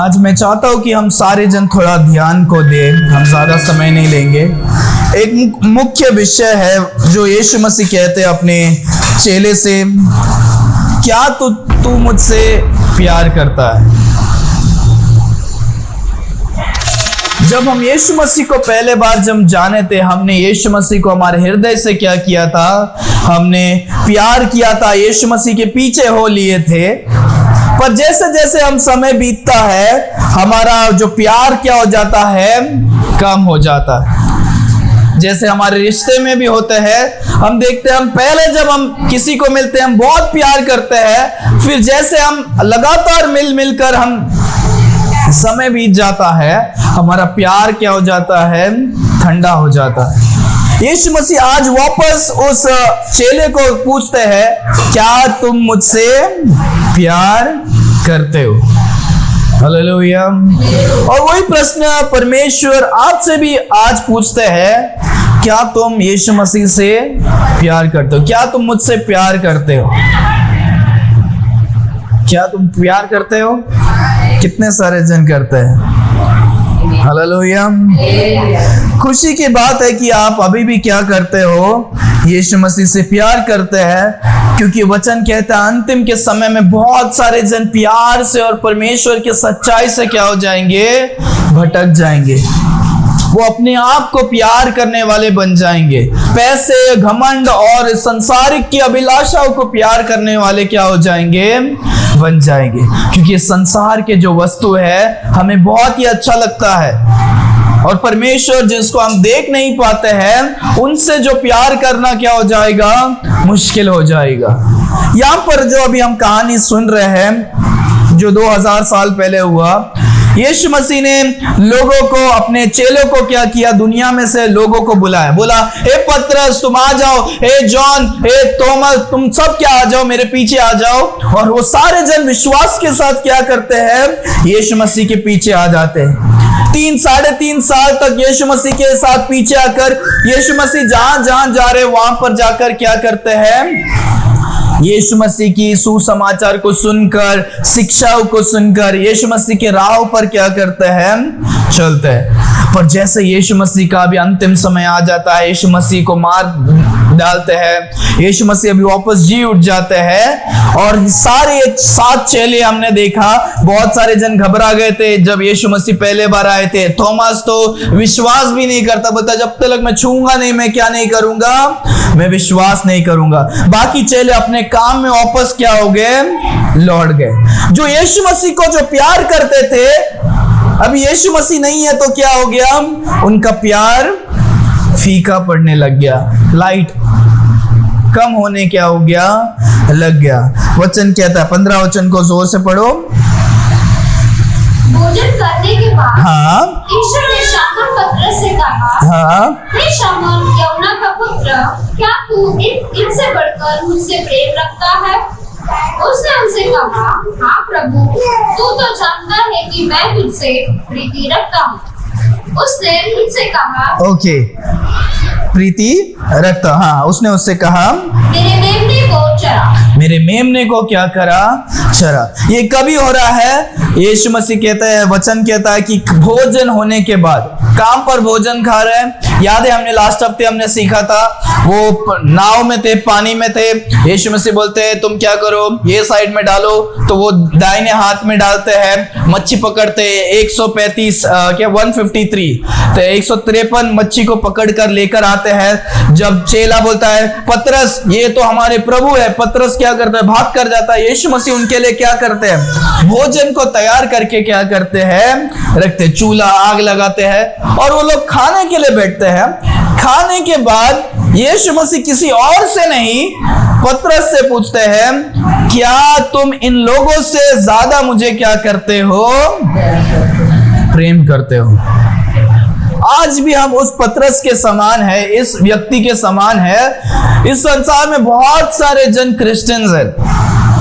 आज मैं चाहता हूं कि हम सारे जन थोड़ा ध्यान को दें, हम ज्यादा समय नहीं लेंगे। एक मुख्य विषय है जो यीशु मसीह कहते हैं अपने चेले से, क्या तू मुझसे प्यार करता है। जब हम यीशु मसीह को पहले बार जब जाने थे, हमने यीशु मसीह को हमारे हृदय से क्या किया था, हमने प्यार किया था, यीशु मसीह के पीछे हो लिए थे। पर जैसे जैसे हम समय बीतता है, हमारा जो प्यार क्या हो जाता है, कम हो जाता है। जैसे हमारे रिश्ते में भी होते हैं, हम देखते हैं, हम पहले जब हम किसी को मिलते हैं हम बहुत प्यार करते हैं, फिर जैसे हम लगातार मिलकर हम समय बीत जाता है, हमारा प्यार क्या हो जाता है, ठंडा हो जाता है। यीशु मसीह आज वापस उस चेले को पूछते हैं, क्या तुम मुझसे प्यार करते हो। हालेलुया। और वही प्रश्न परमेश्वर आपसे भी आज पूछते हैं, क्या तुम यीशु मसीह से प्यार करते हो, क्या तुम मुझसे प्यार करते हो, क्या तुम प्यार करते हो। कितने सारे जन करते हैं। हालेलुया। खुशी की बात है कि आप अभी भी क्या करते हो, यीशु मसीह से प्यार करते हैं, क्योंकि वचन कहता है अंतिम के समय में बहुत सारे जन प्यार से और परमेश्वर के सच्चाई से क्या हो जाएंगे, भटक जाएंगे। वो अपने आप को प्यार करने वाले बन जाएंगे, पैसे, घमंड और संसारिक की अभिलाषाओं को प्यार करने वाले क्या हो जाएंगे, बन जाएंगे। क्योंकि संसार के जो वस्तु है हमें बहुत ही अच्छा लगता है, और परमेश्वर जिसको हम देख नहीं पाते हैं, उनसे जो प्यार करना क्या हो जाएगा, मुश्किल हो जाएगा। यहाँ पर जो अभी हम कहानी सुन रहे हैं, जो 2000 साल पहले हुआ, यीशु मसीह ने लोगों को, अपने चेलों को क्या किया, दुनिया में से लोगों को बुलाया, बोला, हे पतरस तुम आ जाओ, हे जॉन, हे थॉमस, तुम सब क्या आ जाओ, मेरे पीछे आ जाओ। और वो सारे जन विश्वास के साथ क्या करते हैं, यीशु मसीह के पीछे आ जाते हैं। 3-3.5 साल तक यीशु मसीह के साथ पीछे आकर यीशु मसीह जहां जा रहे वहां पर जाकर क्या करते हैं, यीशु मसीह की सुसमाचार को सुनकर, शिक्षाओं को सुनकर यीशु मसीह के राह पर क्या करते हैं, चलते हैं। पर जैसे यीशु मसीह का भी अंतिम समय आ जाता है, यीशु मसीह को मार डालते हैं, यीशु मसीह अभी वापस जी उठ जाते हैं, और सारे 7 चेले हमने देखा, बहुत सारे जन घबरा गए थे जब यीशु मसीह पहले बार आए थे। थॉमस तो विश्वास भी नहीं करता, बोलता जब तक मैं छूंगा नहीं, मैं क्या नहीं करूंगा, मैं विश्वास नहीं करूंगा। बाकी चेले अपने काम में वापस क्या हो गए, लौट गए। जो यीशु मसीह को जो प्यार करते थे, अभी यीशु मसीह नहीं है तो क्या हो गया, उनका प्यार फीका पड़ने लग गया, लाइट कम होने क्या हो गया, लग गया। वचन कहता है, 15 वचन को जोर से पढ़ो। भोजन करने के बाद हाँ, ईश्वर ने शामोन पतरस से कहा, हाँ, हे शामोन यौना का पुत्र, क्या तू इनसे बढ़कर मुझसे प्रेम रखता है। उसने उनसे कहा, हाँ प्रभु, तू तो जानता है कि मैं तुझसे प्रीति रखता हूँ। उसने मुझसे कहा, ओके, प्रीति रखता, हाँ। उसने उससे कहा, मेरे मेमने को चरा। मेरे मेमने को क्या करा, चरा। ये कभी हो रहा है, यीशु मसीह कहता है, वचन कहता है कि भोजन होने के बाद, काम पर भोजन खा रहे हैं। याद है हमने लास्ट हफ्ते हमने सीखा था, वो नाव में थे, पानी में थे, यीशु मसीह बोलते हैं तुम क्या करो, ये साइड में डालो, तो वो दाहिने हाथ में डालते हैं, मच्छी पकड़ते हैं, 153 तो 153 मच्छी को पकड़ कर लेकर आते हैं। जब चेला बोलता है, पतरस ये तो हमारे प्रभु है, पतरस क्या करता है, भाग कर जाता है। यीशु मसीह उनके लिए क्या करते हैं, भोजन को तैयार करके क्या करते हैं, रखते, चूल्हा आग लगाते हैं, और वो लोग खाने के लिए बैठते हैं। खाने के बाद यीशु मसीह किसी और से नहीं, पतरस से पूछते हैं, क्या तुम इन लोगों से ज्यादा मुझे क्या करते हो, प्रेम करते हो। आज भी हम उस पतरस के समान है, इस व्यक्ति के समान है। इस संसार में बहुत सारे जन क्रिश्चियंस हैं,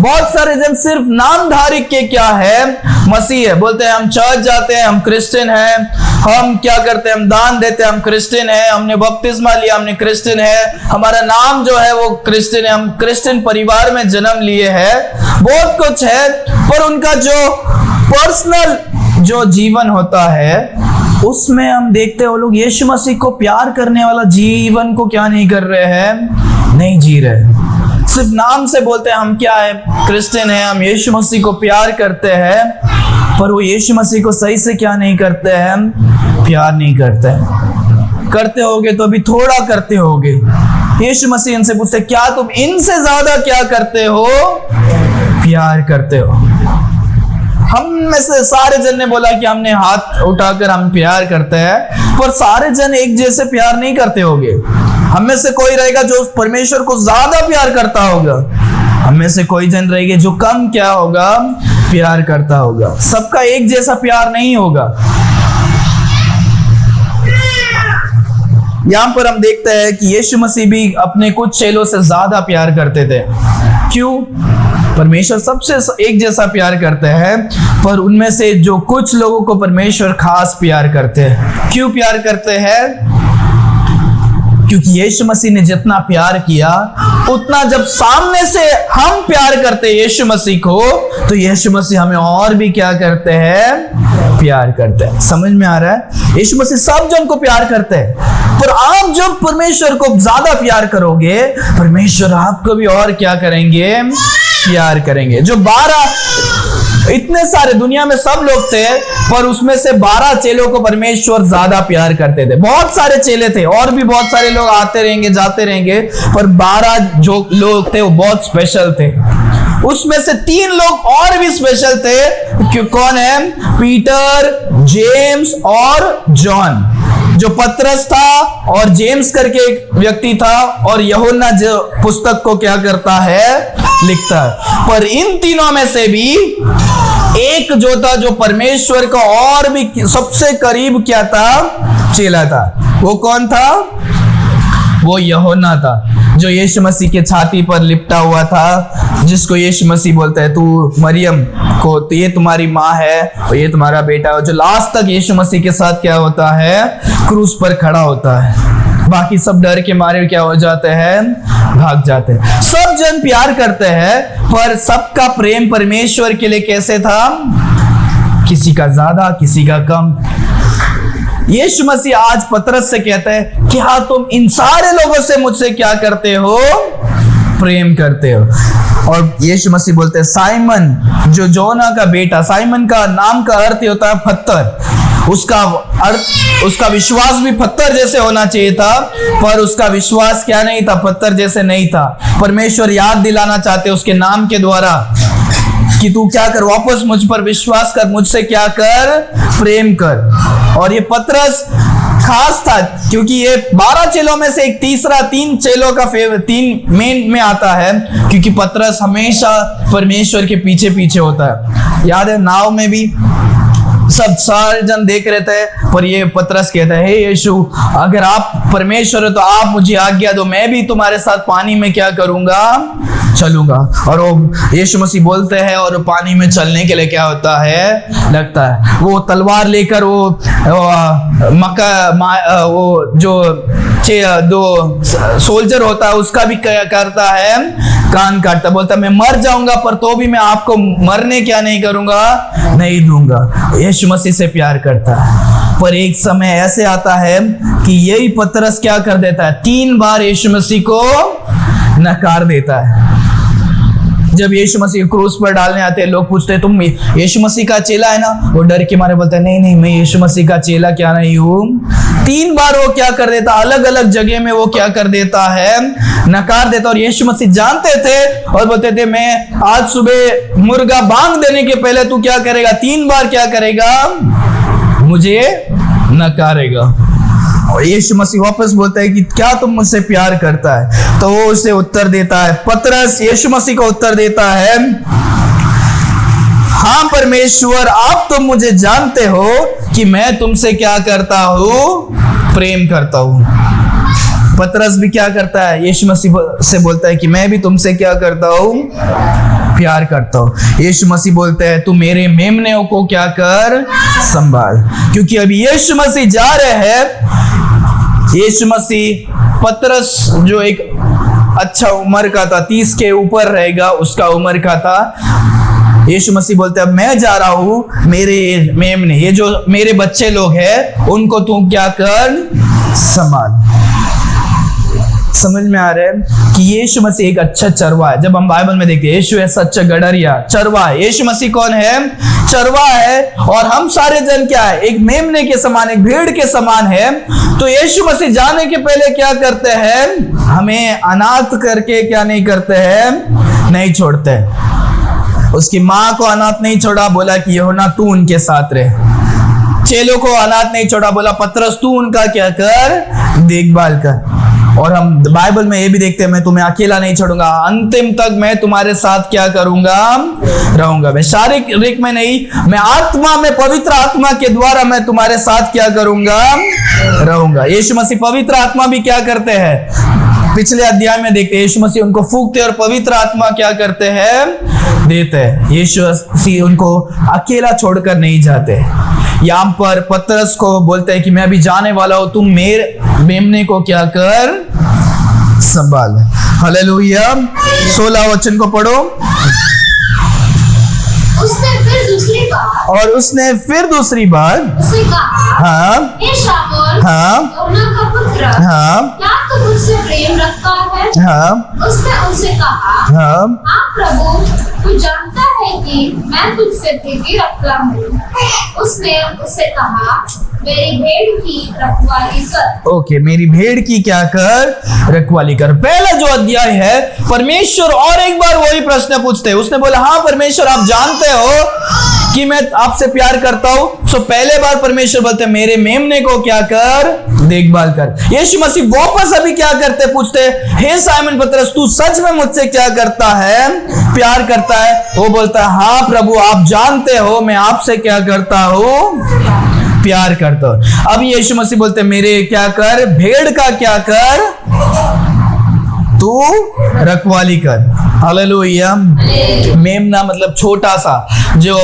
बहुत सारे जन सिर्फ नामधारी के क्या है, मसीह है, बोलते हैं हम चर्च जाते हैं, हम क्रिश्चियन हैं, हम क्या करते हैं, हम दान देते हैं, हम क्रिश्चियन हैं, हमने बपतिस्मा लिया, हमने क्रिश्चियन है, हमारा नाम जो है वो क्रिश्चियन है, हम क्रिश्चियन परिवार में जन्म लिए हैं, बहुत कुछ है। पर उनका जो पर्सनल जो जीवन होता है उसमें हम देखते हैं वो लोग यीशु मसीह को प्यार करने वाला जीवन को क्या नहीं कर रहे हैं, नहीं जी रहे। सिर्फ नाम से बोलते हैं हम क्या है, क्रिश्चियन है, हम यीशु मसीह को प्यार करते हैं, पर वो यीशु मसीह को सही से क्या नहीं करते हैं, प्यार नहीं करते हैं। करते होगे तो अभी थोड़ा करते होगे। यीशु मसीह इनसे पूछते क्या तुम इनसे ज्यादा क्या करते हो, प्यार करते हो। हम में से सारे जन ने बोला कि हमने हाथ उठाकर हम प्यार करते हैं, पर सारे जन एक जैसे प्यार नहीं करते होंगे। हम में से कोई रहेगा जो परमेश्वर को ज्यादा प्यार करता होगा, हम में से कोई जन रहेगा जो कम क्या होगा, प्यार करता होगा। सबका एक जैसा प्यार नहीं होगा। यहां पर हम देखते हैं कि यीशु मसीह भी अपने कुछ चेलों से ज्यादा प्यार करते थे। क्यों? परमेश्वर सबसे एक जैसा प्यार करते हैं, पर उनमें से जो कुछ लोगों को परमेश्वर खास प्यार करते हैं। क्यों प्यार करते हैं? क्योंकि यीशु मसीह ने जितना प्यार किया उतना जब सामने से हम प्यार करते हैं यीशु मसीह को, तो यीशु मसीह हमें और भी क्या करते हैं, प्यार करते हैं। समझ में आ रहा है? यीशु मसीह सब जन को प्यार करते हैं, पर आप जब परमेश्वर को ज्यादा प्यार करोगे, परमेश्वर आपको भी और क्या करेंगे, प्यार करेंगे। जो 12 इतने सारे दुनिया में सब लोग थे, पर उसमें से 12 चेलों को परमेश्वर ज्यादा प्यार करते थे। बहुत सारे चेले थे और भी बहुत सारे लोग आते रहेंगे जाते रहेंगे, पर 12 जो लोग थे वो बहुत स्पेशल थे। उसमें से 3 लोग और भी स्पेशल थे। क्यों? कौन है? पीटर, जेम्स और जॉन। जो पतरस था और जेम्स करके एक व्यक्ति था, और यूहन्ना जो पुस्तक को क्या करता है, लिखता है। पर इन तीनों में से भी एक जो था, जो परमेश्वर का और भी सबसे करीब क्या था, चेला था। वो कौन था? वो यूहन्ना था, जो यीशु मसीह के छाती पर लिपटा हुआ था, जिसको यीशु मसीह बोलता है तू मरियम को, तो ये तुम्हारी माँ है और ये तुम्हारा बेटा है। जो लास्ट तक यीशु मसीह के साथ क्या होता है, क्रूस पर खड़ा होता है। बाकी सब डर के मारे क्या हो जाते हैं, भाग जाते हैं। सब जन प्यार करते हैं, पर सबका प्रेम परमेश्वर के लिए कैसे था, किसी का ज्यादा किसी का कम। यीशु मसीह आज पतरस से कहता है, क्या तुम इन सारे लोगों से मुझसे क्या करते हो, प्रेम करते हो। और यीशु मसीह बोलते हैं, साइमन जो जोना का बेटा, साइमन का नाम का अर्थ होता है पत्थर। उसका अर्थ, उसका विश्वास भी पत्थर जैसे होना चाहिए था, पर उसका विश्वास क्या नहीं था, पत्थर जैसे नहीं था। परमेश्वर याद दिलाना चाहते उसके नाम के द्वारा कि तू क्या कर, वापस मुझ पर विश्वास कर, मुझसे क्या कर, प्रेम कर। और ये पतरस खास था, क्योंकि ये 12 चेलों में से एक तीसरा, 3 चेलों का 3 मेन में आता है, क्योंकि पतरस हमेशा परमेश्वर के पीछे पीछे होता है। याद है नाव में भी सब सारे जन देख रहे थे, पर ये पतरस कहता है, हे यीशु, अगर आप परमेश्वर हो तो आप मुझे आज्ञा दो, मैं भी तुम्हारे साथ पानी में क्या करूंगा, चलूंगा। और वो यीशु मसीह बोलते हैं, और पानी में चलने के लिए क्या होता है, लगता है। वो तलवार लेकर वो जो 2 सोल्जर होता है उसका भी क्या करता है, कान काटता, बोलता मैं मर जाऊंगा पर तो भी मैं आपको मरने क्या नहीं करूंगा, नहीं दूंगा। यीशु मसीह से प्यार करता है। पर एक समय ऐसे आता है कि यही पतरस क्या कर देता है, 3 बार यीशु मसीह को नकार देता है। जब यीशु मसीह क्रूस पर डालने आते हैं, लोग पूछते हैं तुम यीशु मसीह का चेला है ना? वो डर के मारे बोलता है, नहीं नहीं, मैं यीशु मसीह का चेला क्या नहीं हूं। 3 बार वो क्या कर देता, अलग अलग जगह में वो क्या कर देता है, नकार देता। और यीशु मसीह जानते थे और बोलते थे, मैं आज सुबह मुर्गा बांग देने के पहले तू क्या करेगा, 3 बार क्या करेगा, मुझे नकारेगा। और यीशु मसीह वापस बोलता है कि क्या तुम मुझसे प्यार करता है? तो वो उसे उत्तर देता है, पतरस यीशु मसीह को उत्तर देता है, हाँ परमेश्वर, आप तो मुझे जानते हो कि मैं तुमसे क्या करता हूं, प्रेम करता हूं। पतरस भी क्या करता है, यीशु मसीह से बोलता है कि मैं भी तुमसे क्या करता हूं, प्यार करता हूं। यीशु मसीह बोलते हैं, तू मेरे मेमनों को क्या कर, संभाल। क्योंकि अभी यीशु मसीह जा रहे हैं। यीशु मसीह, पतरस जो एक अच्छा उम्र का था, 30 के ऊपर रहेगा उसका उम्र का था, यीशु मसीह बोलते हैं अब मैं जा रहा हूं, मेरे मेमने, ये जो मेरे बच्चे लोग हैं उनको तू क्या कर, संभाल। समझ में आ रहा है कि यीशु मसीह एक अच्छा चरवा है। जब हम बाइबल में देखते हैं यीशु है सच्चा गडरिया, चरवा है। यीशु मसीह कौन है? चरवा है। और हम सारे जन क्या है? एक मेमने के समान, एक भेड़ के समान है। तो यीशु मसीह जाने के पहले क्या करते हैं? हमें अनाथ करके क्या नहीं करते हैं? नहीं छोड़ते। उसकी माँ को अनाथ नहीं छोड़ा, बोला कि यूहन्ना तू उनके साथ रहे। चेलों को अनाथ नहीं छोड़ा, बोला पतरस तू उनका क्या कर, देखभाल कर। और हम बाइबल में ये भी देखते हैं मैं तुम्हें अकेला नहीं छोड़ूंगा, अंतिम तक मैं तुम्हारे साथ क्या करूंगा, रहूंगा। मैं शारीरिक में नहीं, मैं आत्मा में, पवित्र आत्मा के द्वारा मैं तुम्हारे साथ क्या करूंगा, रहूंगा। यीशु मसीह पवित्र आत्मा भी क्या करते हैं? पिछले अध्याय में देखते हैं यीशु मसीह उनको फूंकते और पवित्र आत्मा क्या करते हैं, देते हैं। यीशु मसीह उनको अकेला छोड़कर नहीं जाते। यहाँ पर पतरस को बोलते हैं कि मैं अभी जाने वाला हूं, तुम मेरे मेमने को क्या कर, संभाल। हालेलुया। 16 वचन को पढ़ो। उसने फिर दूसरी बार उसे कहा, हाँ हे शामौल, हाँ यूहन्ना का पुत्र, हाँ क्या तू मुझसे प्रेम रखता है? हाँ उसने उनसे कहा, हाँ हाँ प्रभु, तू जानता है कि मैं तुझसे प्रीति रखता हूँ। उसने उससे कहा, मेरी भेड़ की रखवाली कर। ओके, मेरी भेड़ की क्या कर, रखवाली कर। पहला जो अध्याय है परमेश्वर और एक बार वही प्रश्न पूछते हैं। उसने बोला हाँ परमेश्वर आप जानते हो कि मैं आपसे प्यार करता हूं। सो पहले बार परमेश्वर बोलते मेरे मेमने को क्या कर, देखभाल कर। यीशु मसीह वापस अभी क्या करते, पूछते हे साइमन पतरस तू सच में मुझसे क्या करता है, प्यार करता है? वो बोलता है हाँ प्रभु आप जानते हो मैं आपसे क्या करता हूं, प्यार करता हूं। अब यीशु मसीह बोलते मेरे क्या कर, भेड़ का क्या कर, तू रखवाली कर। हालेलुया। मेमना मतलब छोटा सा, जो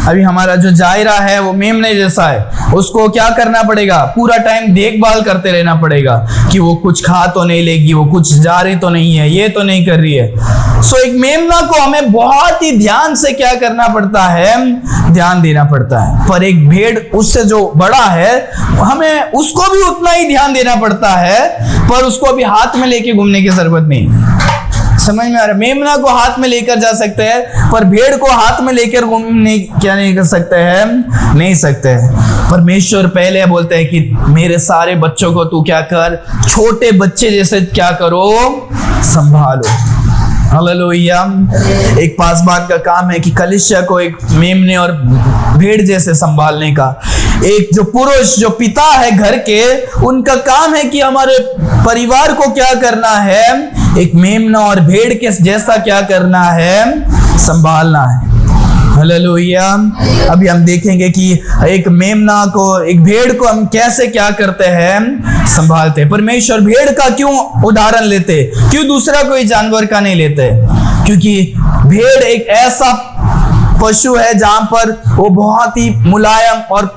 अभी हमारा जो जायरा है वो मेमने जैसा है। उसको क्या करना पड़ेगा, पूरा टाइम देखभाल करते रहना पड़ेगा कि वो कुछ खा तो नहीं लेगी, वो कुछ जा रही तो नहीं है, ये तो नहीं कर रही है। सो एक मेमना को हमें बहुत ही ध्यान से क्या करना पड़ता है, ध्यान देना पड़ता है। पर एक भेड़ उससे जो बड़ा है हमें उसको भी उतना ही ध्यान देना पड़ता है, पर उसको अभी हाथ में लेके घूमने की जरूरत नहीं। समझ में आ रहा है? मेमना को हाथ में लेकर जा सकते हैं, पर भेड़ को हाथ में लेकर घूमने क्या नहीं कर सकते हैं, नहीं सकते हैं। परमेश्वर पहले बोलते हैं कि मेरे सारे बच्चों को तू क्या कर, छोटे बच्चे जैसे क्या करो, संभालो। हालेलुया। एक पासबान का काम है कि कलीसिया को एक मेमने और भेड़ जैसे संभालने का। एक जो पुरुष, जो पिता है घर के, उनका काम है कि हमारे परिवार को क्या करना है, एक मेमना और भेड़ के जैसा क्या करना है, संभालना है। हालेलुया। अभी हम देखेंगे कि एक मेमना को, एक भेड़ को हम कैसे क्या करते हैं, संभालते हैं। परमेश्वर भेड़ का क्यों उदाहरण लेते, क्यों दूसरा कोई जानवर का नहीं लेते? क्योंकि भेड़ एक ऐसा पशु है जहां पर वो बहुत ही मुलायम और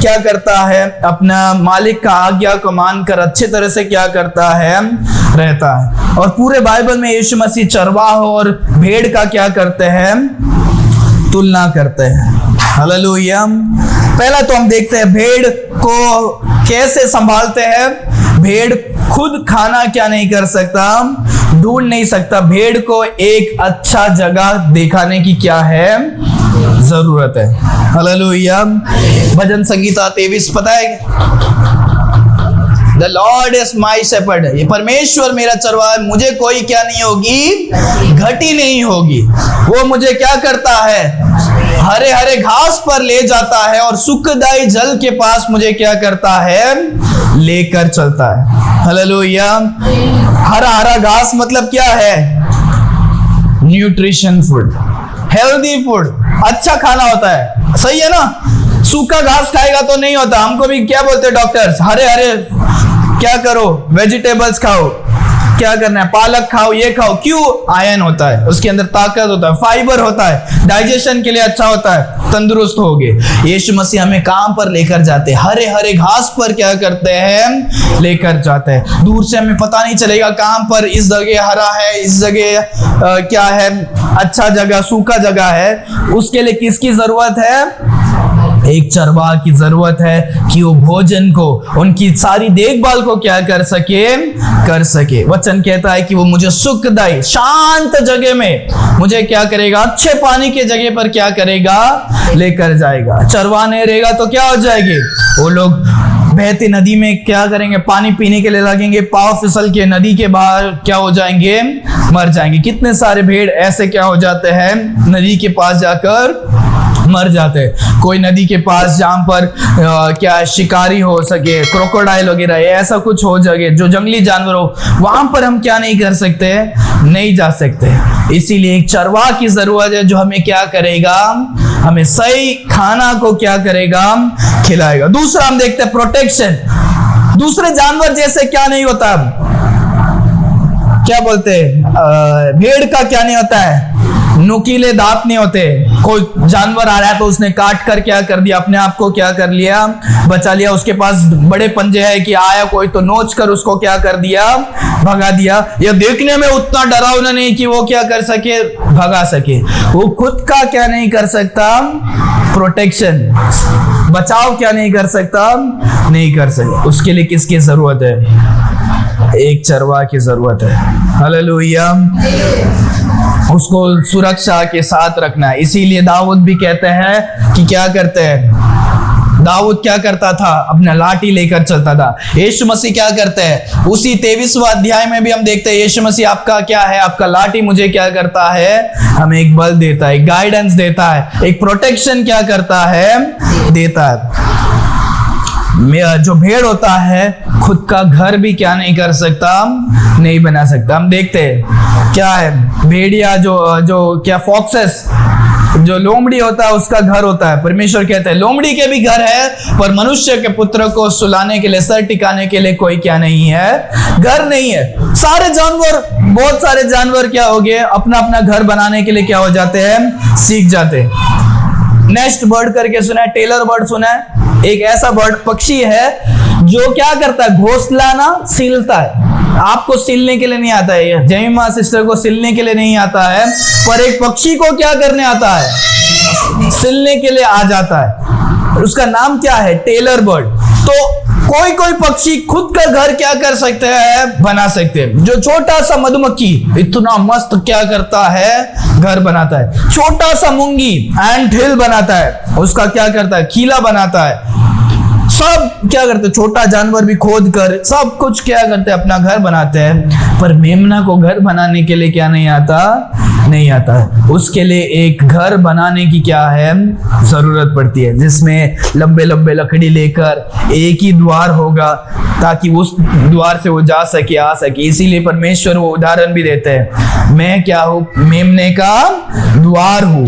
क्या करता है, अपना मालिक का आज्ञा को मानकर अच्छे तरह से क्या करता है, रहता है। और पूरे बाइबल में यीशु मसीह चरवाह और भेड़ का क्या करते हैं, तुलना करते हैं। हालेलुया। पहला तो हम देखते हैं भेड़ को कैसे संभालते हैं। भेड़ खुद खाना क्या नहीं कर सकता, ढूंढ नहीं सकता। भेड़ को एक अच्छा जगह दिखाने की क्या है, जरूरत है। हालेलुया। भजन संगीता 23 पता है, The Lord is my shepherd, ये परमेश्वर मेरा चरवाहा है, मुझे कोई क्या नहीं होगी, घटी नहीं होगी। वो मुझे क्या करता है, हरे हरे घास पर ले जाता है और सुखदायी जल के पास मुझे क्या करता है, लेकर चलता है। हालेलुया। हरा हरा घास मतलब क्या है, न्यूट्रिशन फूड, हेल्दी फूड, अच्छा खाना होता है। सही है ना? सूखा घास खाएगा तो नहीं होता। हमको भी क्या बोलते हैं डॉक्टर्स, हरे हरे क्या करो, वेजिटेबल्स खाओ। क्या करना है, पालक खाओ, ये खाओ। क्यों? आयरन होता है, उसके अंदर ताकत होता है, फाइबर होता है, डाइजेशन के लिए अच्छा होता है, तंदुरुस्त होगे। यीशु मसीह हमें कहां पर लेकर जाते हैं? हरे हरे घास पर क्या करते हैं? लेकर जाते हैं। दूर से हमें पता नहीं चलेगा कहां पर इस जगह हरा है, इस जगह क्या है, अच्छा जगह, सूखा जगह है। उसके लिए किसकी जरूरत है? एक चरवाह की जरूरत है कि वो भोजन को, उनकी सारी देखभाल को क्या कर सके। वचन कहता है कि वो मुझे सुखदायी शांत जगह में मुझे क्या करेगा? अच्छे पानी के जगह पर क्या करेगा? लेकर जाएगा। चरवाह नहीं रहेगा तो क्या हो जाएगी? वो लोग बहती नदी में क्या करेंगे? पानी पीने के लिए लगेंगे, पांव फिसल के नदी के बाहर क्या हो जाएंगे? मर जाएंगे। कितने सारे भेड़ ऐसे क्या हो जाते हैं? नदी के पास जाकर मर जाते हैं। कोई नदी के पास जहां पर क्या शिकारी हो सके, क्रोकोडाइल वगैरह ऐसा कुछ हो सके, जो जंगली जानवर हो, वहां पर हम क्या नहीं कर सकते? नहीं जा सकते। इसीलिए एक चरवाह की जरूरत है जो हमें क्या करेगा? हमें सही खाना को क्या करेगा? खिलाएगा। दूसरा हम देखते हैं प्रोटेक्शन। दूसरे जानवर जैसे क्या नहीं होता, क्या बोलते हैं, भेड़ का क्या नहीं होता है? नुकीले दांत नहीं होते। कोई जानवर आ रहा है तो उसने काट कर क्या कर दिया? अपने आप को क्या कर लिया? बचा लिया। उसके पास बड़े पंजे है कि आया कोई तो नोच कर उसको क्या कर दिया? भगा दिया। या देखने में उतना डरावना नहीं कि वो क्या कर सके? भगा सके। वो खुद का क्या नहीं कर सकता? प्रोटेक्शन, बचाव क्या नहीं कर सकता? नहीं कर सकता। उसके लिए किसकी जरूरत है? एक चरवाह की जरूरत है। हालेलुया। उसको सुरक्षा के साथ रखना है। इसीलिए दाऊद भी कहते हैं कि क्या करते हैं? दाऊद क्या करता था? अपना लाठी लेकर चलता था। यीशु मसीह क्या करते हैं? उसी 23वां अध्याय में भी हम देखते हैं यीशु मसीह आपका क्या है? आपका लाठी मुझे क्या करता है? हमें एक बल देता है, एक गाइडेंस देता है, एक प्रोटेक्शन क्या करता है? देता है। जो भेड़ होता है खुद का घर भी क्या नहीं कर सकता? नहीं बना सकता। हम देखते हैं क्या है, भेड़िया जो क्या फॉक्सेस, जो लोमड़ी होता है उसका घर होता है। परमेश्वर कहते हैं लोमड़ी के भी घर है, पर मनुष्य के पुत्र को सुलाने के लिए, सर टिकाने के लिए कोई क्या नहीं है? घर नहीं है। सारे जानवर, बहुत सारे जानवर क्या हो गए? अपना अपना घर बनाने के लिए क्या हो जाते हैं? सीख जाते हैं। नेस्ट बर्ड करके सुना है? टेलर बर्ड सुना है? एक ऐसा बर्ड, पक्षी है जो क्या करता है? घोंसला ना सिलता है। आपको सिलने के लिए नहीं आता है, जयमा सिस्टर को सिलने के लिए नहीं आता है, पर एक पक्षी को क्या करने आता है? सिलने के लिए आ जाता है। उसका नाम क्या है? Tailor bird. तो कोई कोई पक्षी खुद का घर क्या कर सकते हैं? बना सकते हैं। जो छोटा सा मधुमक्खी इतना मस्त क्या करता है? घर बनाता है। छोटा सा मुंगी एंट हिल बनाता है, उसका क्या करता है? खीला बनाता है। सब क्या करते हैं? छोटा जानवर भी खोद कर सब कुछ क्या करते हैं? अपना घर बनाते हैं। पर मेमना को घर बनाने के लिए क्या नहीं आता? नहीं आता है। उसके लिए एक घर बनाने की क्या है? जरूरत पड़ती है, जिसमें लंबे लंबे लकड़ी लेकर एक ही द्वार होगा ताकि उस द्वार से वो जा सके, आ सके। इसीलिए परमेश्वर वो उदाहरण भी देते हैं, मैं क्या हूं? मेमने का द्वार हूं।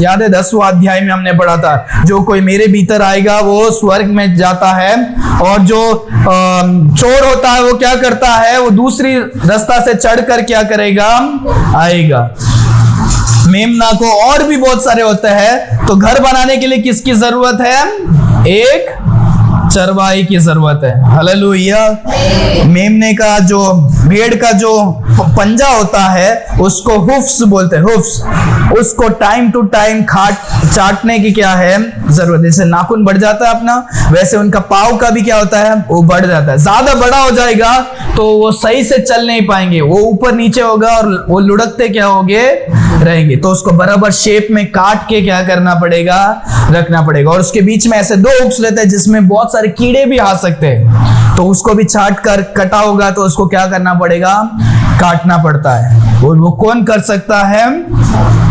याद है 10वां अध्याय में हमने पढ़ा था, जो कोई मेरे भीतर आएगा वो स्वर्ग में जाता है, और जो चोर होता है वो क्या करता है? वो दूसरी रास्ता से चढ़कर क्या करेगा? आएगा। मेमना को और भी बहुत सारे होते हैं। तो घर बनाने के लिए किसकी जरूरत है? एक चरवाही की जरूरत है। हालेलुया। मेमने का जो, भेड़ का जो पंजा होता है उसको हुफ्स बोलते हैं। हुफ्स, उसको टाइम टू टाइम चाटने की क्या है? जरूरत। जैसे नाखून बढ़ जाता है अपना, वैसे उनका पाँव का भी क्या होता है? वो बढ़ जाता है। ज्यादा बड़ा हो जाएगा तो वो सही से चल नहीं पाएंगे, वो ऊपर नीचे होगा और वो लुढ़कते क्या होंगे? रहेंगे। तो उसको बराबर शेप में काट के क्या करना पड़ेगा? रखना पड़ेगा। और उसके बीच में ऐसे 2 हुक्स रहते हैं जिसमें बहुत सारे कीड़े भी आ सकते हैं, तो उसको भी छाट कर कटा होगा तो उसको क्या करना पड़ेगा? काटना पड़ता है। वो कौन कर सकता है?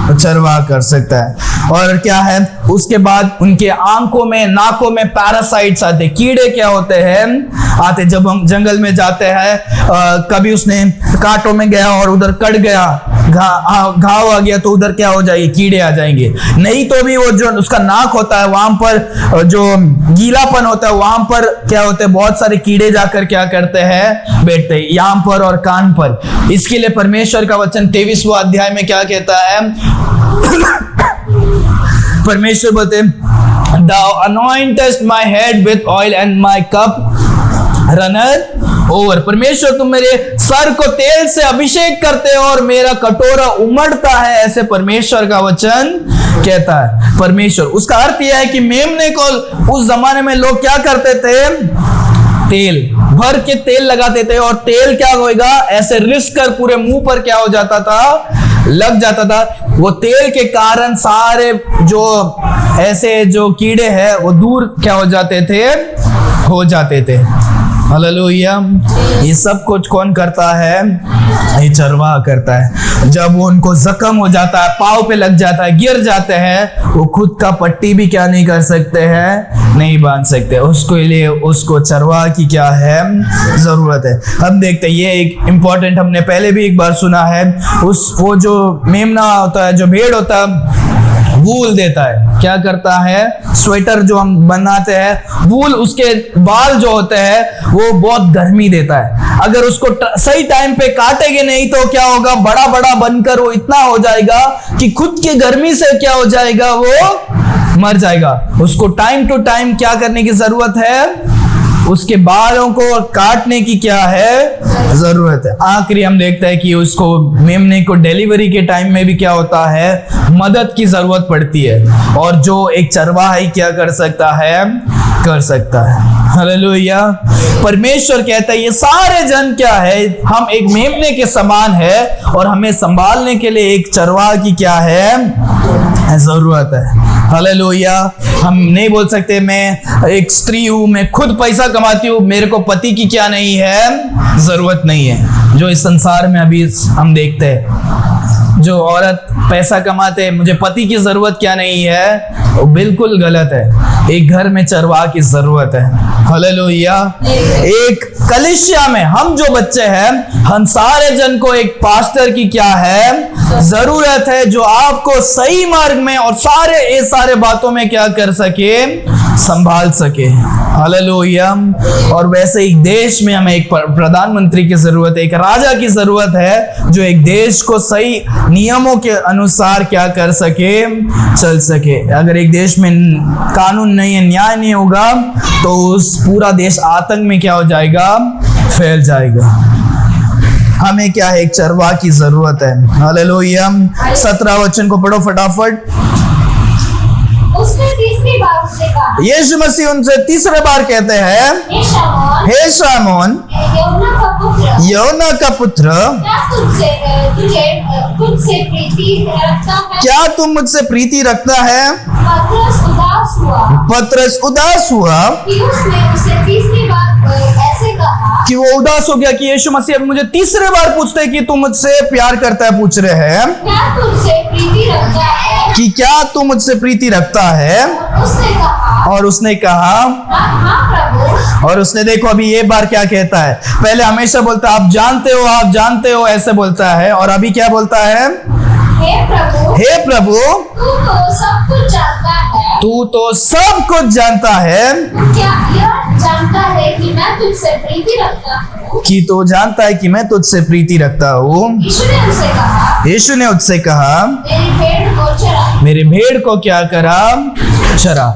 चरवाहा कर सकता है। और क्या है? उसके बाद उनके आंखों में, नाकों में पैरासाइट्स आते, कीड़े क्या होते हैं? आते। जब हम जंगल में जाते हैं, कभी उसने कांटों में गया और उधर कट गया घाव आ गया तो उधर क्या हो जाएगी, कीड़े आ जाएंगे। नहीं तो भी वो जो उसका नाक होता है वहां पर जो गीलापन होता है वहां पर क्या होता है, बहुत सारे कीड़े जाकर क्या करते हैं, बैठते हैं यहाँ पर और कान पर। इसके लिए परमेश्वर का वचन 23वां अध्याय में क्या कहता है, परमेश्वर बोलते हैं, Thou anointest my head with oil and my cup runneth over। परमेश्वर तुम मेरे सर को तेल से अभिषेक करते हो और मेरा कटोरा उमड़ता है, ऐसे परमेश्वर का वचन कहता है। परमेश्वर, उसका अर्थ यह है कि मेमने को उस जमाने में लोग क्या करते थे, तेल भर के तेल लगाते थे और तेल क्या होएगा, ऐसे रिस कर पूरे मुंह पर क्या हो जाता था, लग जाता था। वो तेल के कारण सारे जो ऐसे जो कीड़े हैं वो दूर क्या हो जाते थे। हालेलुया। ये सब कुछ कौन करता है, ये चरवाहा करता है। जब वो उनको जख्म हो जाता है, पाँव पे लग जाता है, गिर जाते हैं, वो खुद का पट्टी भी क्या नहीं कर सकते हैं, नहीं बांध सकते। उसके लिए उसको चरवाहा की क्या है, जरूरत है। हम देखते हैं, ये एक इंपॉर्टेंट हमने पहले भी एक बार सुना है, वो जो मेमना होता है, जो भेड़ होता है, वूल देता है। क्या करता है, स्वेटर जो हम बनाते हैं, वूल उसके बाल जो होते हैं वो बहुत गर्मी देता है। अगर उसको सही टाइम पे काटेंगे नहीं तो क्या होगा, बड़ा बड़ा बनकर वो इतना हो जाएगा कि खुद की गर्मी से क्या हो जाएगा, वो मर जाएगा। उसको टाइम टू टाइम क्या करने की जरूरत है, उसके बालों को काटने की क्या है, जरूरत है। आखिरी हम देखते हैं कि उसको मेमने को डिलीवरी के टाइम में भी क्या होता है, मदद की जरूरत पड़ती है, और जो एक चरवाहा ही क्या कर सकता है, कर सकता है। हालेलुया। परमेश्वर कहता है ये सारे जन क्या है, हम एक मेमने के समान है और हमें संभालने के लिए एक चरवाहा की क्या है, जरूरत है। हालेलुया। हम नहीं बोल सकते मैं एक स्त्री हूं, मैं खुद पैसा कमाती हूं, मेरे को पति की क्या नहीं है, जरूरत नहीं है। जो इस संसार में अभी हम देखते हैं, जो औरत पैसा कमाते हैं, मुझे पति की जरूरत क्या नहीं है, वो बिल्कुल गलत है। एक घर में चरवाहा की जरूरत है। हालेलुया। एक कलीसिया में हम जो बच्चे हैं, हम सारे जन को एक पास्टर की क्या है, जरूरत है, जो आपको सही मार्ग में और सारे बातों में क्या कर सके, संभाल सके। हालेलुया। और वैसे एक देश में हमें एक प्रधानमंत्री की जरूरत है, एक राजा की जरूरत है, जो एक देश को सही नियमों के अनुसार क्या कर सके, चल सके। अगर एक देश में कानून नहीं है, न्याय नहीं होगा, तो उस पूरा देश आतंक में क्या हो जाएगा, फैल जाएगा। हमें क्या है, एक चरवाहा की जरूरत है। हालेलुया। 17 वचन को पढ़ो फटाफट। उसने तीसरी बार उससे कहा, यीशु मसीह उनसे तीसरे बार कहते हैं, हे शामोन, योना का पुत्र, क्या तुम मुझसे प्रीति रखता है? पतरस उदास हुआ कि उसने उसे तीसरी बार ऐसे कहा, कि वो उदास हो गया कि यीशु मसीह अब मुझे तीसरे बार पूछते हैं कि तुम मुझसे प्यार करता है, पूछ रहे हैं क्या तुमसे प्रीति रखता है, कि क्या तुम मुझसे प्रीति रखता है? और उसने कहा हाँ प्रभु। और उसने, देखो अभी ये बार क्या कहता है, पहले हमेशा बोलता है आप जानते हो ऐसे बोलता है, और अभी क्या बोलता है, हे प्रभु तू तो सब कुछ जानता है, क्या यह जानता है कि मैं तुझसे प्रीति रखता हूँ, कि तो जानता है कि मैं तुझसे प्रीति रखता हूँ। यीशु ने उससे कहा मेरी भेड़ को क्या करा, चरा।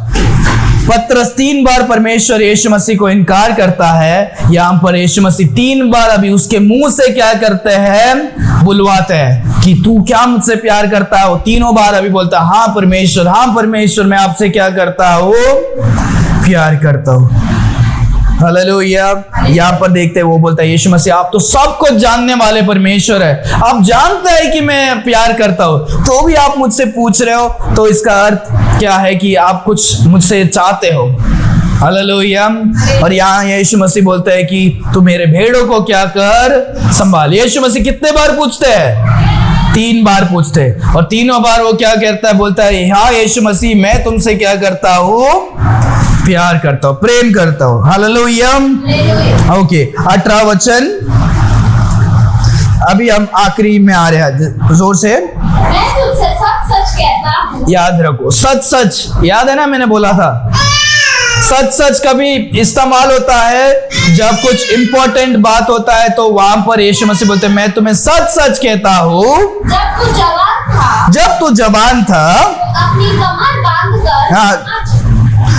पतरस 3 बार परमेश्वर यीशु मसीह को इनकार करता है। यहाँ पर यीशु मसीह 3 बार अभी उसके मुंह से क्या करते हैं, बुलवाते हैं कि तू क्या मुझसे प्यार करता है। वो तीनों बार अभी बोलता है हाँ परमेश्वर मैं आपसे क्या करता हूँ, प्यार करता हूँ। हालेलुया। यहाँ पर देखते हैं वो बोलता है यीशु मसीह आप तो सब कुछ जानने वाले परमेश्वर है, आप जानते हैं कि मैं प्यार करता हूँ, तो भी आप मुझसे पूछ रहे हो, तो इसका अर्थ क्या है कि आप कुछ मुझसे चाहते हो। हालेलुया। और यहाँ यीशु मसीह बोलते हैं कि तू मेरे भेड़ों को क्या कर, संभाल। यीशु मसीह कितने बार पूछते हैं, 3 बार पूछते हैं, और तीनों बार वो क्या करता है, बोलता है हाँ यीशु मसीह मैं तुमसे क्या करता हूँ, प्यार करता हूँ, प्रेम करता हूँ। हालेलुया। ओके 18 वचन, अभी हम आखिरी में आ रहे हैं, जोर से मैं तुझसे सच सच कहता हूँ। याद रखो, सच सच, याद है ना मैंने बोला था सच सच कभी इस्तेमाल होता है जब कुछ इंपॉर्टेंट बात होता है, तो वहां पर यीशु मसीह बोलते हैं मैं तुम्हें सच सच कहता हूँ, जब तू जवान था अपनी कमर बांधकर हाँ।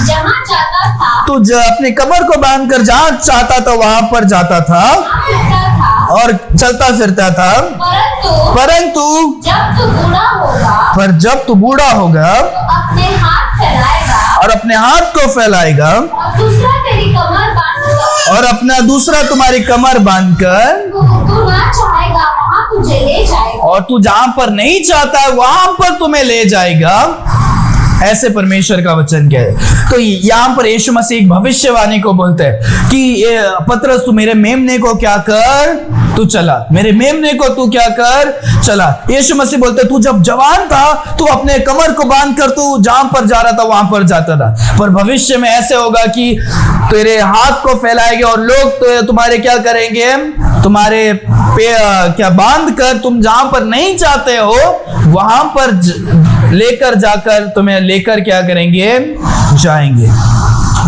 जहाँ जाता था, तू अपनी कमर को बांधकर जहाँ चाहता था वहां पर जाता था फिरता था, और चलता फिरता था, परंतु जब तू बूढ़ा होगा तो अपने हाथ फैलाएगा और अपने हाथ को फैलाएगा और दूसरा तेरी कमर बांधकर और अपना दूसरा तुम्हारी कमर बांधकर तू ना चाहेगा वहाँ तुझे ले जाएगा और तू जहां पर नहीं चाहता है वहां पर तुम्हें ले जाएगा। ऐसे परमेश्वर का वचन क्या है। तो यहां पर यीशु मसीह एक भविष्यवाणी को बोलते हैं कि पतरस तू मेरे मेमने को क्या कर, तू चला, मेरे मेमने को तू क्या कर, चला। यीशु मसीह बोलते तू जब जवान था तू अपने कमर को बांध कर तू जहां पर जा रहा था वहां पर जाता था, पर भविष्य में ऐसे होगा कि तेरे हाथ को फैलाएंगे और लोग तो तुम्हारे क्या करेंगे, तुम्हारे क्या बांध कर तुम जहां पर नहीं चाहते हो वहां पर लेकर जाकर तुम्हें लेकर क्या करेंगे, जाएंगे।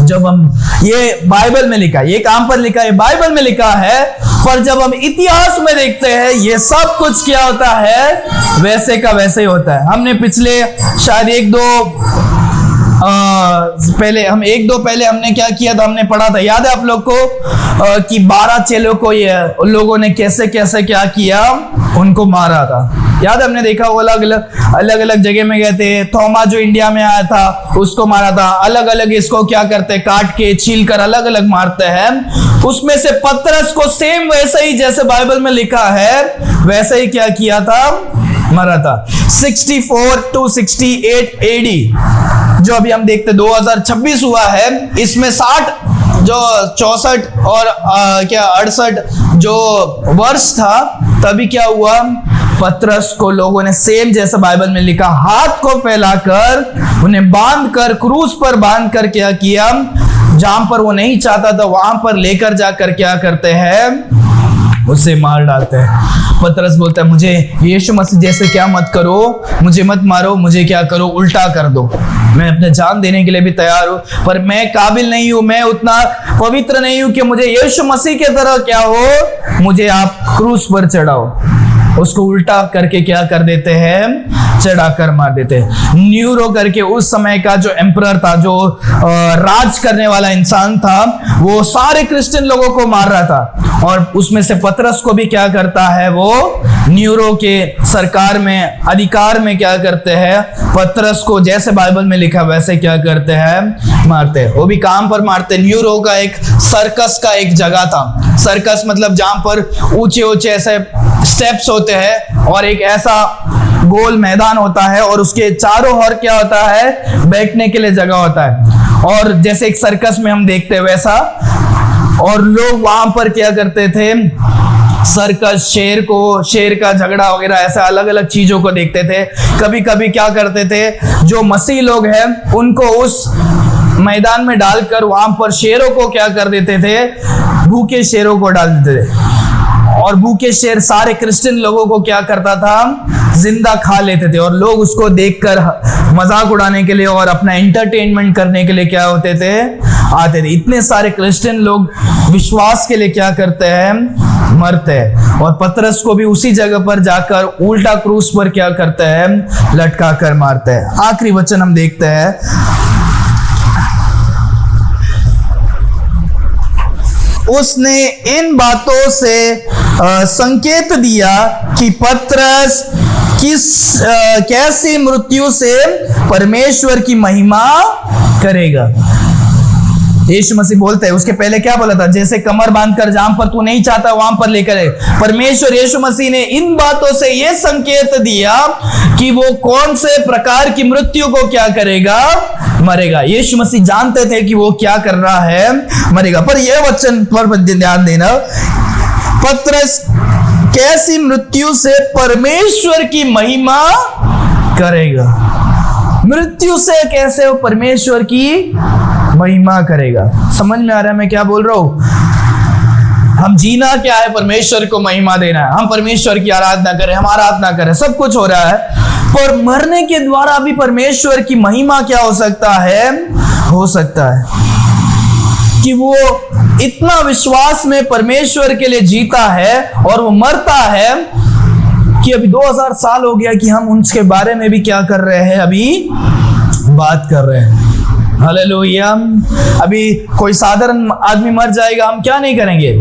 जब हम ये बाइबल में लिखा है, ये काम पर लिखा है, बाइबल में लिखा है, पर जब हम इतिहास में देखते हैं ये सब कुछ क्या होता है, वैसे का वैसे ही होता है। हमने पिछले शायद एक दो पहले हमने क्या किया था, हमने पढ़ा था, याद है आप लोग को कि 12 चेलों को ये उन लोगों ने कैसे कैसे क्या किया, उनको मारा था। याद है हमने देखा वो अलग अलग जगह में गए थे। थोमा जो इंडिया में आया था उसको मारा था, अलग अलग इसको क्या करते, काट के छील कर अलग अलग मारते हैं। उसमें से पतरस को सेम वैसे ही जैसे बाइबल में लिखा है वैसे ही क्या किया था, मरा था। 64 to 68 AD जो अभी हम देखते 2026 हुआ है, इसमें 60 जो 64 और क्या 68 जो वर्ष था, तभी क्या हुआ, पतरस को लोगों ने सेम जैसा बाइबल में लिखा हाथ को फैलाकर उन्हें बांध कर क्रूस पर बांध कर क्या किया, जहां पर वो नहीं चाहता था वहां पर लेकर जाकर क्या करते हैं, उसे मार डालते हैं। पतरस बोलता है मुझे यीशु मसीह जैसे क्या मत करो, मुझे मत मारो, मुझे क्या करो, उल्टा कर दो। मैं अपने जान देने के लिए भी तैयार हूं, पर मैं काबिल नहीं हूं, मैं उतना पवित्र नहीं हूं कि मुझे यीशु मसीह की तरह क्या हो, मुझे आप क्रूस पर चढ़ाओ। उसको उल्टा करके क्या कर देते हैं, चढ़ाकर मार देते हैं। न्यूरो करके उस समय का जो एम्परर था, जो राज करने वाला इंसान था, वो सारे क्रिश्चियन लोगों को मार रहा था और उसमें से पतरस को भी क्या करता है, वो न्यूरो के सरकार में अधिकार में क्या करते हैं, पतरस को जैसे बाइबल में लिखा वैसे क्या करते हैं, मारते हैं। वो भी काम पर मारते। न्यूरो का एक सर्कस का एक जगह था। सर्कस मतलब जहां पर ऊंचे ऊंचे ऐसे स्टेप्स होते हैं और एक ऐसा गोल मैदान होता है और उसके चारों ओर क्या होता है, बैठने के लिए जगह होता है। और जैसे एक सर्कस में हम देखते हैं वैसा, और लोग वहां पर क्या करते थे, सर्कस, शेर का झगड़ा वगैरह ऐसा अलग अलग चीजों को देखते थे। कभी कभी क्या करते थे, जो मसीह लोग हैं उनको उस मैदान में डालकर वहां पर शेरों को क्या कर देते थे, भूखे शेरों को डाल देते थे और भूखे शेर सारे क्रिश्चियन लोगों को क्या करता था, जिंदा खा लेते थे। और लोग उसको देखकर मजाक उड़ाने के लिए और अपना एंटरटेनमेंट करने के लिए क्या होते थे, आते थे। इतने सारे क्रिश्चियन लोग विश्वास के लिए क्या करते हैं, मरते हैं। और पतरस को भी उसी जगह पर जाकर उल्टा क्रूस पर क्या करते हैं, लटका कर मारते हैं। आखिरी वचन हम देखते हैं, उसने इन बातों से संकेत दिया कि पतरस कैसी मृत्यु से परमेश्वर की महिमा करेगा। यीशु मसीह बोलते हैं, उसके पहले क्या बोला था, जैसे कमर बांधकर जहां पर तू नहीं चाहता वहां पर लेकर है। परमेश्वर यीशु मसीह ने इन बातों से यह संकेत दिया कि वो कौन से प्रकार की मृत्यु को क्या करेगा, मरेगा। यीशु मसीह जानते थे कि वो क्या कर रहा है, मरेगा। पर यह वचन पर ध्यान देना, पतरस कैसी मृत्यु से परमेश्वर की महिमा करेगा। मृत्यु से कैसे वो परमेश्वर की महिमा करेगा। समझ में आ रहा है मैं क्या बोल रहा हूं। हम जीना क्या है? परमेश्वर को महिमा देना है, हम परमेश्वर की आराधना करें, हम आराधना करें, सब कुछ हो रहा है। पर मरने के द्वारा भी परमेश्वर की महिमा क्या हो सकता है? हो सकता है कि वो इतना विश्वास में परमेश्वर के लिए जीता है और वो मरता है कि अभी 2000 साल हो गया कि हम उसके बारे में भी क्या कर रहे हैं? अभी बात कर रहे हैं। हालेलुया। अभी कोई साधारण आदमी मर जाएगा, हम क्या नहीं करेंगे?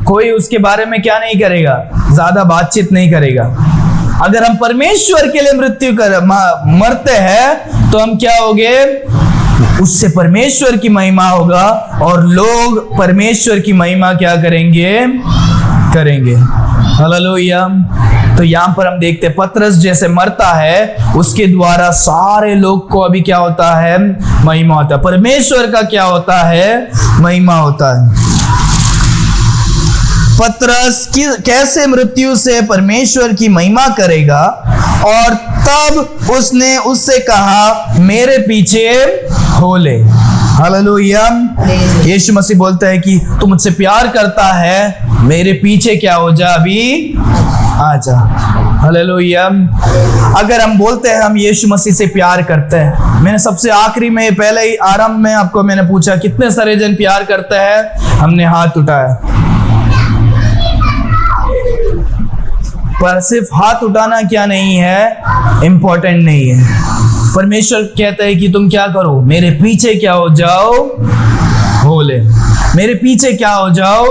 कोई उसके बारे में क्या नहीं करेगा? ज्यादा बातचीत नहीं करेगा। अगर हम परमेश्वर के लिए मरते हैं तो हम क्या होंगे? उससे परमेश्वर की महिमा होगा और लोग परमेश्वर की महिमा क्या करेंगे? करेंगे। हालेलुया। तो यहाँ पर हम देखते हैं पतरस जैसे मरता है, उसके द्वारा सारे लोग को अभी क्या होता है? महिमा होता है। परमेश्वर का क्या होता है? महिमा होता है। पतरस कैसे मृत्यु से परमेश्वर की महिमा करेगा? और तब उसने उससे कहा, मेरे पीछे हो ले। हालेलुया। यीशु मसीह बोलता है कि तू मुझसे प्यार करता है, मेरे पीछे क्या हो जा? अभी आ जा। हालेलुया। अगर हम बोलते हैं हम यीशु मसीह से प्यार करते हैं, मैंने सबसे आखिरी में पहले ही आरंभ में आपको मैंने पूछा कितने सारे जन प्यार करते हैं? हमने हाथ उठाया। पर सिर्फ हाथ उठाना क्या नहीं है? इंपॉर्टेंट नहीं है। परमेश्वर कहता है कि तुम क्या करो? मेरे पीछे क्या हो जाओ? हो ले। मेरे पीछे क्या हो जाओ?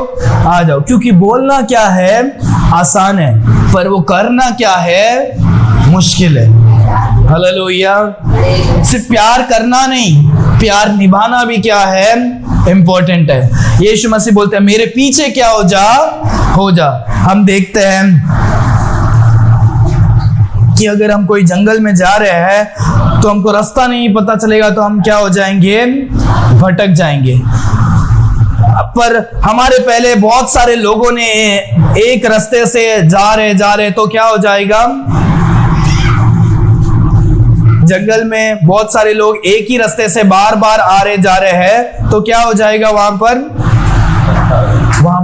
आ जाओ। क्योंकि बोलना क्या है? आसान है, पर वो करना क्या है? मुश्किल है। हालेलुया। सिर्फ प्यार करना नहीं, प्यार निभाना भी क्या है? इंपॉर्टेंट है। यीशु मसीह बोलते हैं मेरे पीछे क्या हो जा? हो जा। हम देखते हैं कि अगर हम कोई जंगल में जा रहे हैं तो हमको रास्ता नहीं पता चलेगा तो हम क्या हो जाएंगे? भटक जाएंगे। पर हमारे पहले बहुत सारे लोगों ने एक रास्ते से जा रहे तो क्या हो जाएगा? जंगल में बहुत सारे लोग एक ही रास्ते से बार बार आ रहे जा रहे हैं तो क्या हो जाएगा? वहां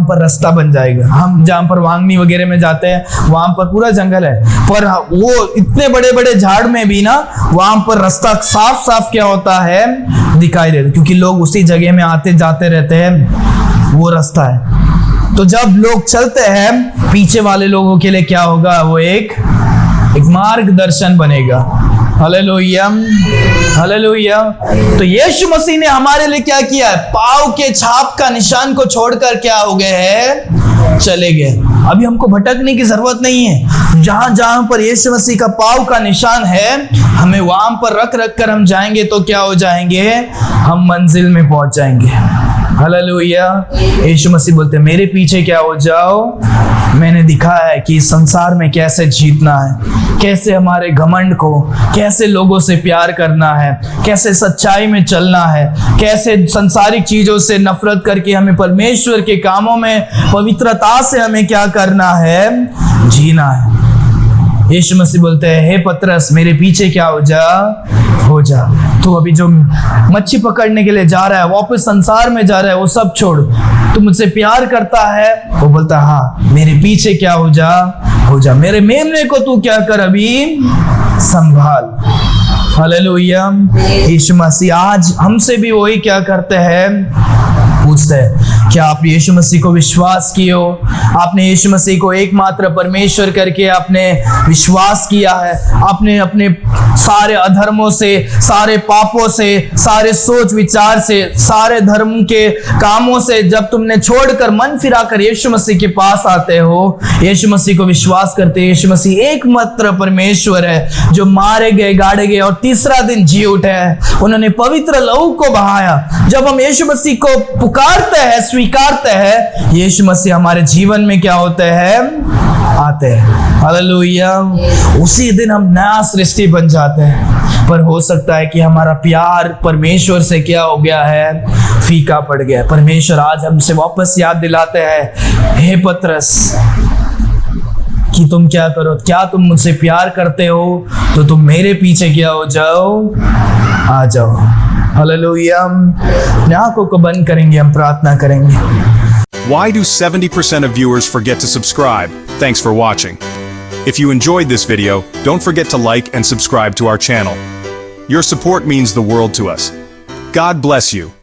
पर रास्ता बन जाएगा। हम जहां पर वांगनी वगैरह में जाते हैं वहां पर पूरा जंगल है, पर वो इतने बड़े बड़े झाड़ में भी ना वहां पर रास्ता साफ साफ क्या होता है? दिखाई देता, क्योंकि लोग उसी जगह में आते जाते रहते हैं, वो रास्ता है। तो जब लोग चलते हैं पीछे वाले लोगों के लिए क्या होगा? वो एक मार्गदर्शन बनेगा। हालेलुया। हालेलुया। तो यीशु मसीह ने हमारे लिए क्या किया है? पाँव के छाप का निशान को छोड़कर क्या हो गए हैं? चले गए। अभी हमको भटकने की जरूरत नहीं है। जहां जहां पर यीशु मसीह का पाँव का निशान है, हमें वहां पर रख कर हम जाएंगे तो क्या हो जाएंगे? हम मंजिल में पहुंच जाएंगे। हालेलुया। यीशु मसीह बोलते हैं मेरे पीछे क्या हो जाओ? मैंने दिखाया है कि संसार में कैसे जीतना है, कैसे हमारे घमंड को, कैसे लोगों से प्यार करना है, कैसे सच्चाई में चलना है, कैसे संसारिक चीजों से नफरत करके हमें परमेश्वर के कामों में पवित्रता से हमें क्या करना है? जीना है। यीशु मसीह बोलते हैं हे पतरस मेरे पीछे क्या हो जा। तू अभी जो मच्छी पकड़ने के लिए जा रहा है, वापस संसार में जा रहा है, वो सब छोड़। तू मुझसे प्यार करता है? वो बोलता है हाँ, मेरे पीछे क्या हो जा। मेरे मेमने को तू क्या कर? अभी संभाल। हालेलुया। यीशु मसीह आज हमसे भी वही क्या करते हैं? पूछते हैं क्या आप यीशु मसीह को विश्वास किए हो? आपने यीशु मसीह को एकमात्र परमेश्वर करके आपने विश्वास किया है? आपने अपने सारे अधर्मों से, सारे पापों से, सारे सोच विचार से, सारे धर्म के कामों से जब तुमने छोड़कर मन फिराकर यीशु मसीह के पास आते हो, यीशु मसीह को विश्वास करते हैं यीशु मसीह एकमात्र परमेश्वर है जो मारे गए, गाड़े गए और तीसरा दिन जी उठे हैं। उन्होंने पवित्र लहू को बहाया। जब हम यीशु मसीह को पुकारते हैं, स्वीकारते हैं, यीशु मसीह हमारे जीवन में क्या होते हैं? आते हैं। हालेलुया। उसी दिन हम नया सृष्टि बन जाते हैं। पर हो सकता है कि हमारा प्यार परमेश्वर से क्या हो गया है? फीका पड़ गया। परमेश्वर आज हमसे वापस याद दिलाते हैं हे पतरस कि तुम क्या करो? क्या तुम मुझसे प्यार करते हो तो तुम मेरे पीछे क्या हो जाओ? आ जाओ। हालेलुया। अपनी आंखों को बंद करेंगे, हम प्रार्थना करेंगे। Why do 70% of viewers forget to subscribe? Thanks for watching. If you enjoyed this video, don't forget to like and subscribe to our channel. Your support means the world to us. God bless you.